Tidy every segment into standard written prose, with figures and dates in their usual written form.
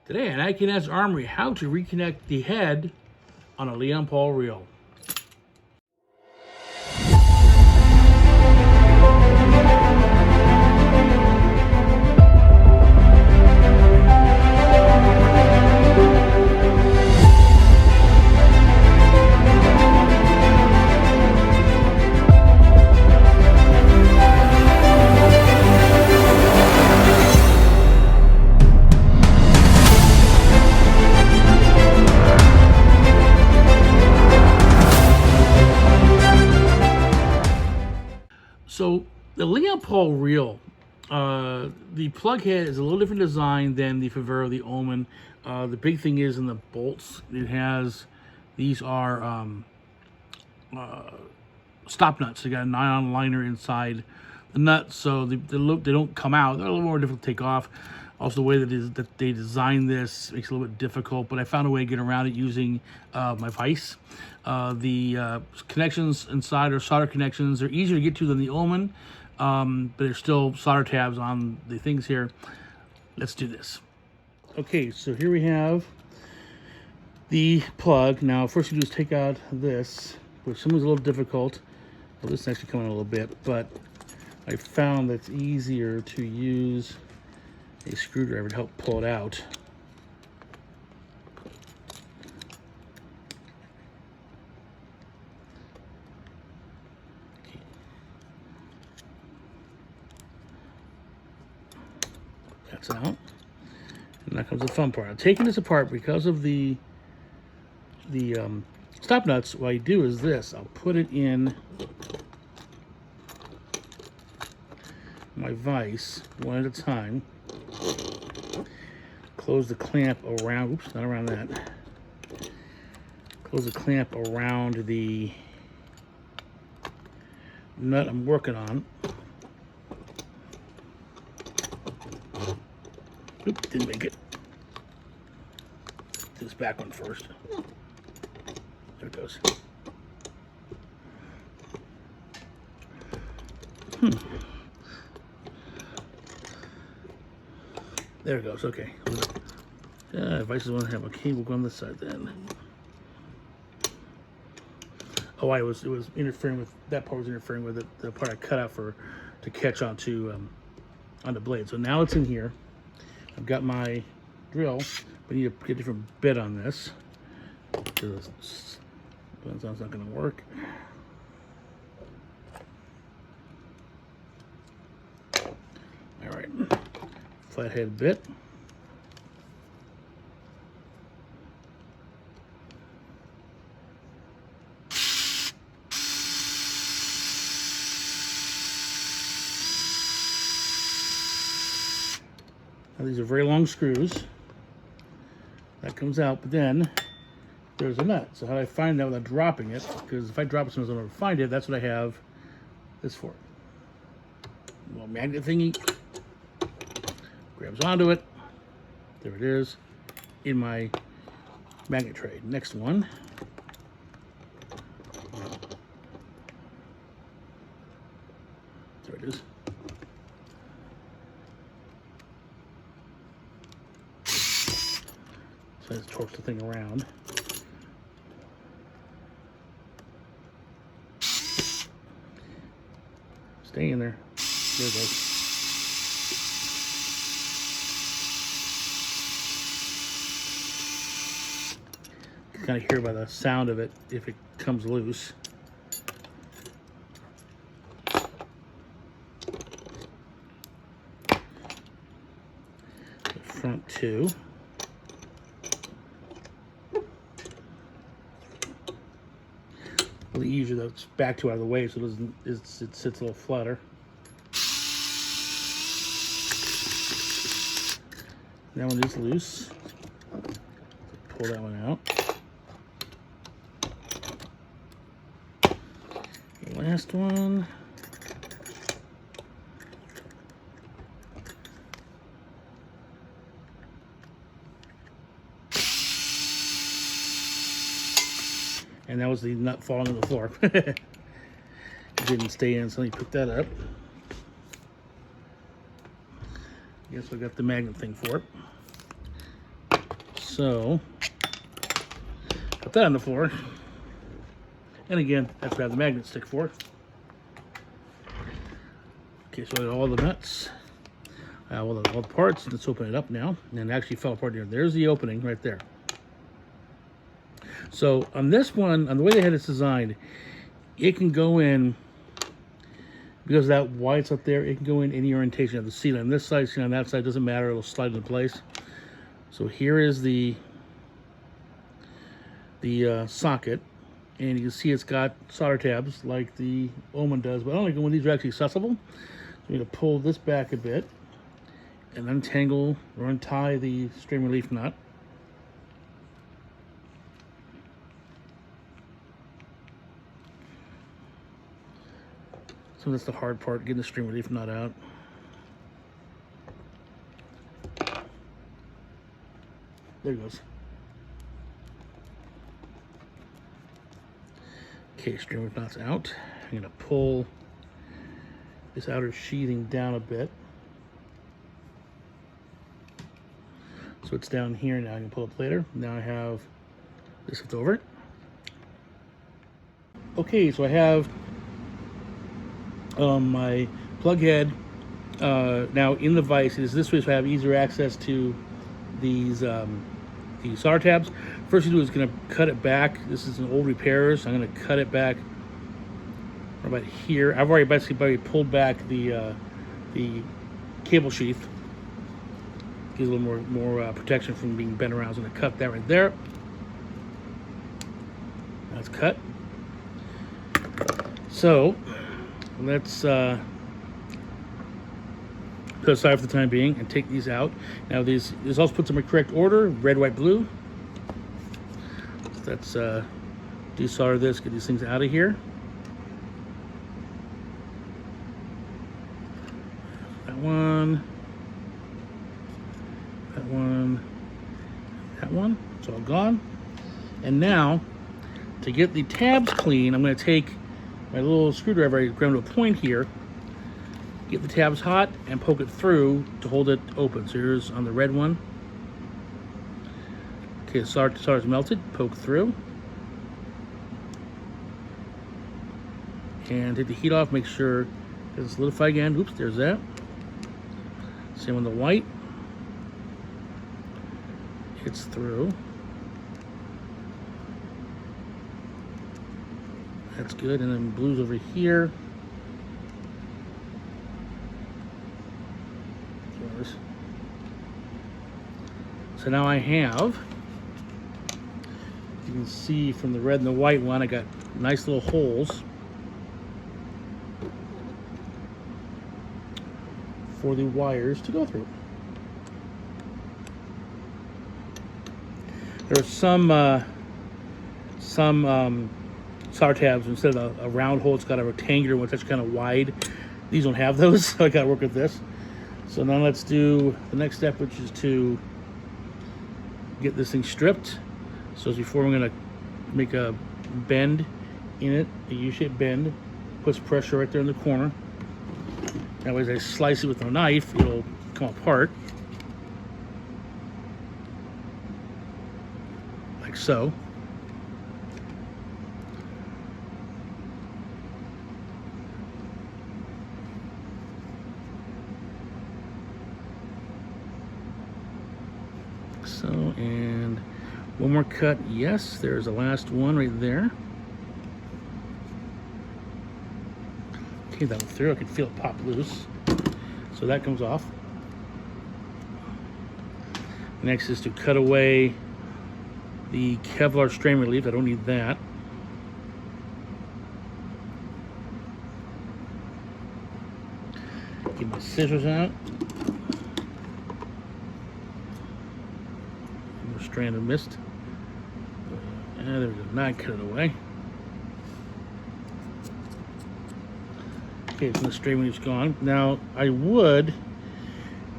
Today on Can Haz Armory, how to reconnect the head on a Leon Paul reel. So the Leon Paul reel, the plug head is a little different design than the Favero, the Omen. The big thing is in the bolts. It has, these are stop nuts. They got a nylon liner inside the nuts, so they don't come out. They're a little more difficult to take off. Also, the way that they designed this makes it a little bit difficult, but I found a way to get around it using my vise. The connections inside are solder connections. They're easier to get to than the Omen, but there's still solder tabs on the things here. Let's do this. Okay, so here we have the plug. Now, first you do is take out this, which sometimes a little difficult. Well, this is actually coming a little bit, but I found that it's easier to use a screwdriver to help pull it out. That's out. And that comes the fun part. I'm taking this apart because of the stop nuts. What I do is this. I'll put it in my vise one at a time. Close the clamp around, oops, not around that. Close the clamp around the nut I'm working on. Oops, didn't make it. Do this back one first. There it goes. There it goes, okay. Devices want to have a cable go on this side then. Oh, it was interfering with, that part was interfering with the part I cut out to catch onto on the blade. So now it's in here. I've got my drill, but I need to get a different bit on this because it's not going to work. All right, flathead bit. Now these are very long screws. That comes out, but then there's a nut. So how do I find that without dropping it? Because if I drop it, sometimes I'm going to find it. That's what I have this for. A little magnet thingy. Grabs onto it. There it is in my magnet tray. Next one. There it is. So it torques the thing around. Stay in there. There it goes. You can kind of hear by the sound of it if it comes loose. The front two. Really easier though, it's back to out of the way so it sits a little flatter. That one is loose. Pull that one out. The last one. And that was the nut falling on the floor. It didn't stay in, so let me pick that up. Guess I got the magnet thing for it. So, put that on the floor. And again, that's what I have the magnet stick for. Okay, so I got all the nuts. I have all the parts. Let's open it up now. And it actually fell apart here. There's the opening right there. So on this one, on the way they had it designed, it can go in, because that white's up there, it can go in any orientation. You have the seat on this side, seat on that side, doesn't matter, it'll slide into place. So here is the socket, and you can see it's got solder tabs like the Omen does, but I don't like when these are actually accessible. So I'm going to pull this back a bit and untangle or untie the strain relief nut. So that's the hard part, getting the strain relief nut out. There it goes. Okay, strain relief nut's out. I'm going to pull this outer sheathing down a bit. So it's down here now. I can pull it up later. Now I have this left over. Okay, so I have my plug head now in the vise. It is this way, so I have easier access to these solder tabs. First thing to do is going to cut it back. This is an old repair, so I'm going to cut it back right about here. I've already basically pulled back the cable sheath. Gives a little more protection from being bent around. So I'm going to cut that right there. That's cut. So let's put aside for the time being and take these out. Now this also puts them in correct order: red, white, blue. So let's desolder this, get these things out of here. That one. That one. That one. It's all gone. And now, to get the tabs clean, I'm going to take my little screwdriver, I ground to a point here, get the tabs hot, and poke it through to hold it open. So here's on the red one. Okay, the solder's melted, poke through. And take the heat off, make sure it doesn't solidify again. Oops, there's that. Same on the white. It's through. That's good, and then blue's over here. So now I have, you can see from the red and the white one, I got nice little holes for the wires to go through. There are some solder tabs, instead of a round hole, it's got a rectangular one that's kind of wide. These don't have those, so I got to work with this. So now let's do the next step, which is to get this thing stripped. So as before, I'm going to make a bend in it, a U-shaped bend, puts pressure right there in the corner. That way, as I slice it with a knife, it'll come apart. Like so. So, and one more cut. Yes, there's the last one right there. Okay, that went through. I can feel it pop loose. So that comes off. Next is to cut away the Kevlar strain relief. I don't need that. Get my scissors out. Strand of mist. And there we go. Now I cut it away. Okay, so the strain relief's gone. Now I would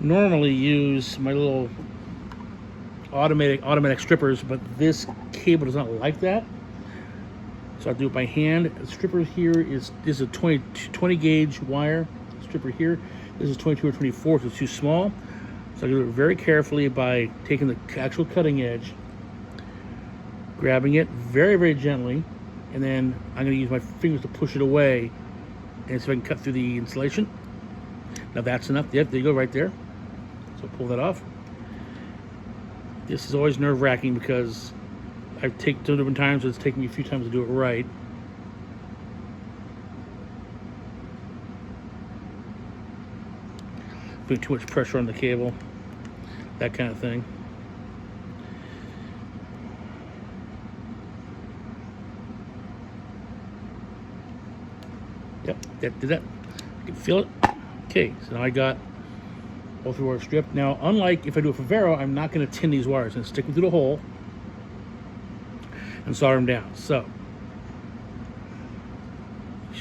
normally use my little automatic strippers, but this cable does not like that. So I do it by hand. The stripper here is a 20 gauge wire stripper here. This is 22 or 24, so it's too small. So I do it very carefully by taking the actual cutting edge, grabbing it very, very gently, and then I'm going to use my fingers to push it away and see if I can cut through the insulation. Now that's enough. Yep, there you go, right there. So pull that off. This is always nerve-wracking because I've taken 2 different times, so it's taken me a few times to do it right. Putting too much pressure on the cable, that kind of thing. Yep, that did that. You can feel it. Okay, so now I got all 3 wires stripped. Now, unlike if I do it for Vero, I'm not going to tin these wires. I'm going to stick them through the hole and solder them down. So,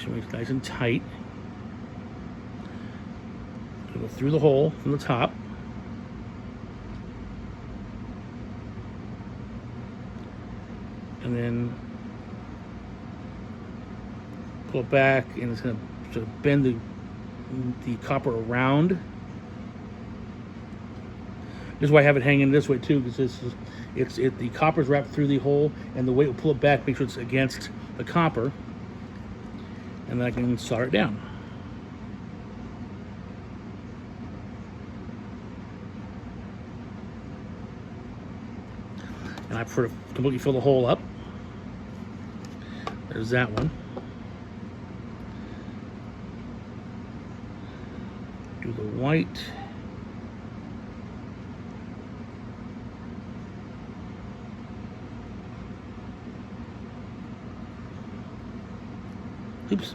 make it nice and tight. Go through the hole from the top. And then pull it back, and it's going to sort of bend the copper around. This is why I have it hanging this way too, because the copper's wrapped through the hole, and the weight will pull it back, make sure it's against the copper, and then I can solder it down. And I prefer to completely fill the hole up. There's that one. Do the white. Oops.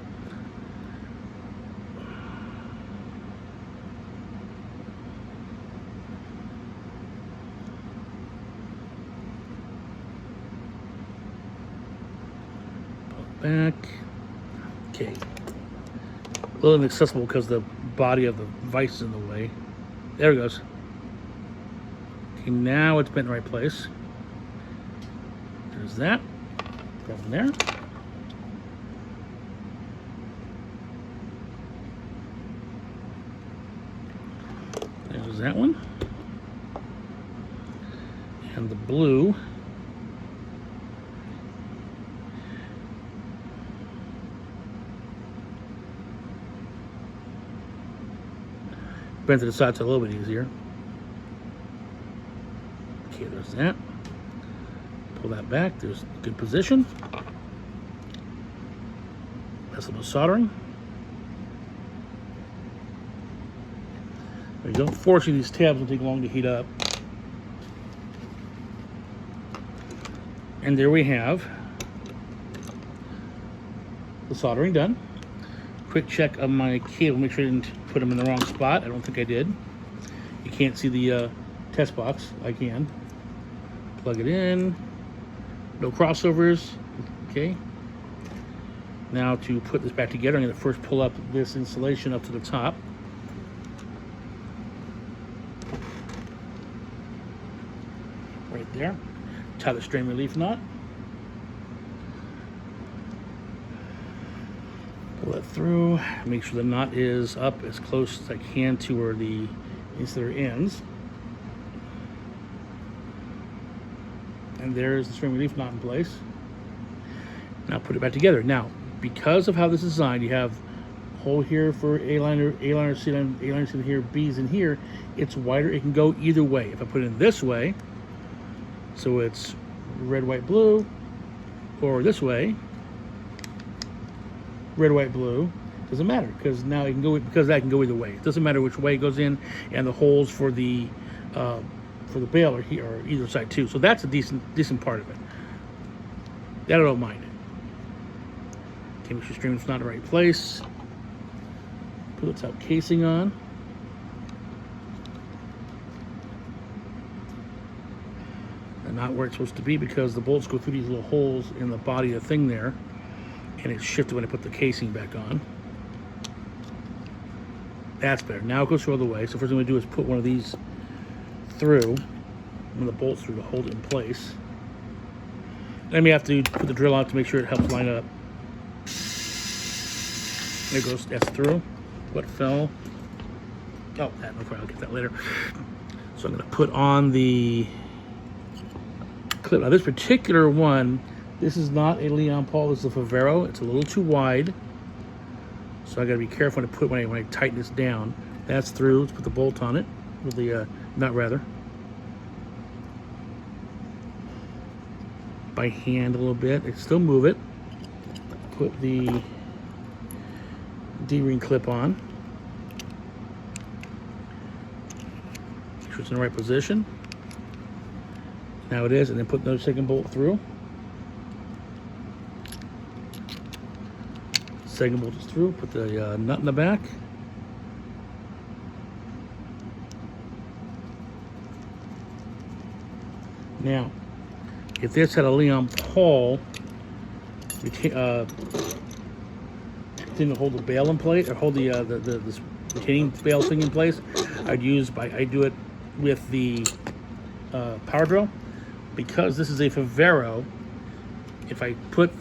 Back. Okay. A little inaccessible because the body of the vise is in the way. There it goes. Okay, now it's bent in the right place. There's that. Grab them there. There's that one. And the blue. Bend to the sides a little bit easier. Okay, there's that. Pull that back. There's good position. That's a little soldering. There you go. Fortunately, these tabs don't take long to heat up. And there we have the soldering done. Quick check of my cable, make sure I didn't put them in the wrong spot. I don't think I did. You can't see the test box. I can. Plug it in. No crossovers. Okay. Now to put this back together, I'm going to first pull up this insulation up to the top. Right there. Tie the strain relief knot. Pull that through. Make sure the knot is up as close as I can to where the insular ends. And there's the strain relief knot in place. Now put it back together. Now, because of how this is designed, you have a hole here for A-liner, A-liner, C here, B's in here. It's wider. It can go either way. If I put it in this way, so it's red, white, blue, or this way, red, white, blue, doesn't matter, because now it can go, because that can go either way. It doesn't matter which way it goes in, and the holes for the bail are here, or either side too. So that's a decent part of it. That I don't mind it. Okay, make sure stream's not in the right place. Put the top casing on. And not where it's supposed to be, because the bolts go through these little holes in the body of the thing there, and it's shifted when I put the casing back on. That's better. Now it goes through all the way. So first thing I'm going to do is put one of these through, one of the bolts through to hold it in place. Then we have to put the drill out to make sure it helps line up. There it goes. That's through. What fell? Oh, that, no problem. I'll get that later. So I'm going to put on the clip. Now this particular one, this is not a Leon Paul, this is a Favero. It's a little too wide. So I got to be careful to put when I tighten this down. That's through. Let's put the bolt on it, with the nut rather. By hand a little bit. I still move it. Put the D-ring clip on. Make sure it's in the right position. Now it is, and then put another second bolt through. Second bolt is through. Put the nut in the back. Now, if this had a Leon Paul thing to hold the bail in place, or hold the this retaining bail thing in place, I do it with the power drill. Because this is a Favero, if I put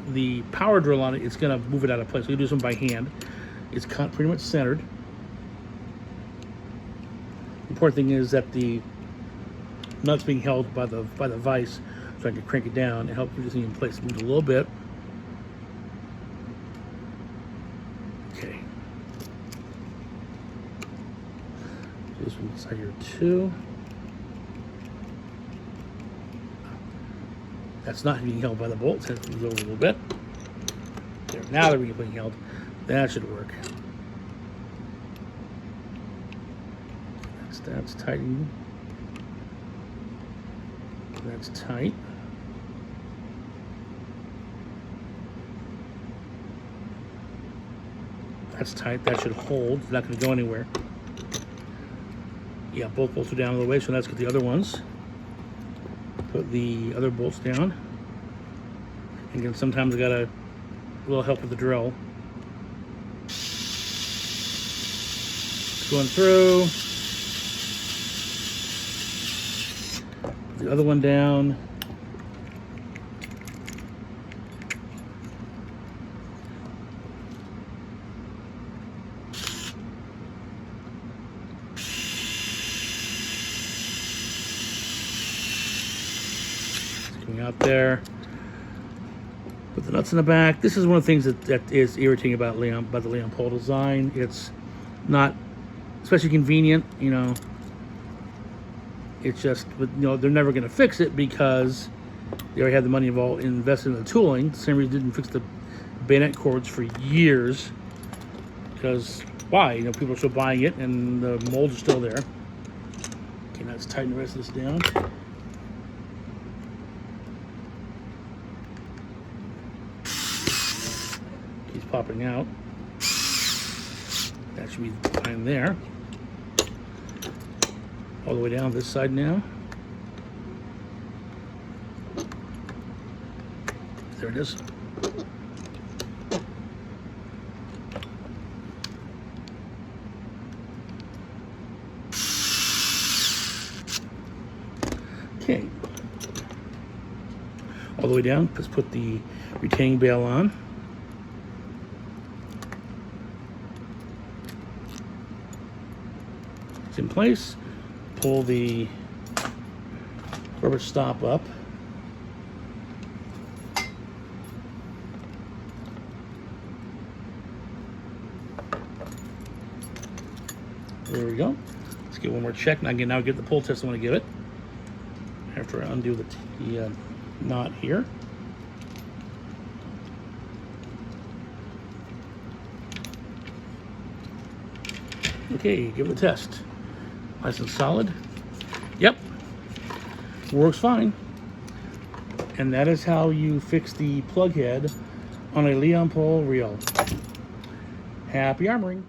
the power drill on it, it's going to move it out of place. So you do this one by hand. It's pretty much centered. The important thing is that the nut's being held by the vise, so I can crank it down and help keep this thing in place. Move it a little bit. Okay. This one inside here too. That's not being held by the bolts. It moves over a little bit. There, now they're being held. That should work. That's tightened. That's tight. That's tight. That should hold. It's not going to go anywhere. Yeah, both bolts are down a little way, so let's get the other ones. Put the other bolts down. And again, sometimes I got a little help with the drill. Going through. Put the other one down. Out there, put the nuts in the back. This is one of the things that is irritating about the Leon Paul design. It's not especially convenient, you know. It's just, you know, they're never going to fix it because they already had the money involved invested in the tooling. The same reason they didn't fix the bayonet cords for years, because why? You know, people are still buying it and the molds are still there. Okay, now let's tighten the rest of this down. Popping out. That should be fine there. All the way down this side now. There it is. Okay. All the way down. Let's put the retaining bail on. In place, pull the rubber stop up, there we go. Let's get one more check. Now get the pull test I want to give it after I undo the knot here. Okay, give it a test. Nice and solid. Yep, works fine. And that is how you fix the plug head on a Leon Paul reel. Happy armoring.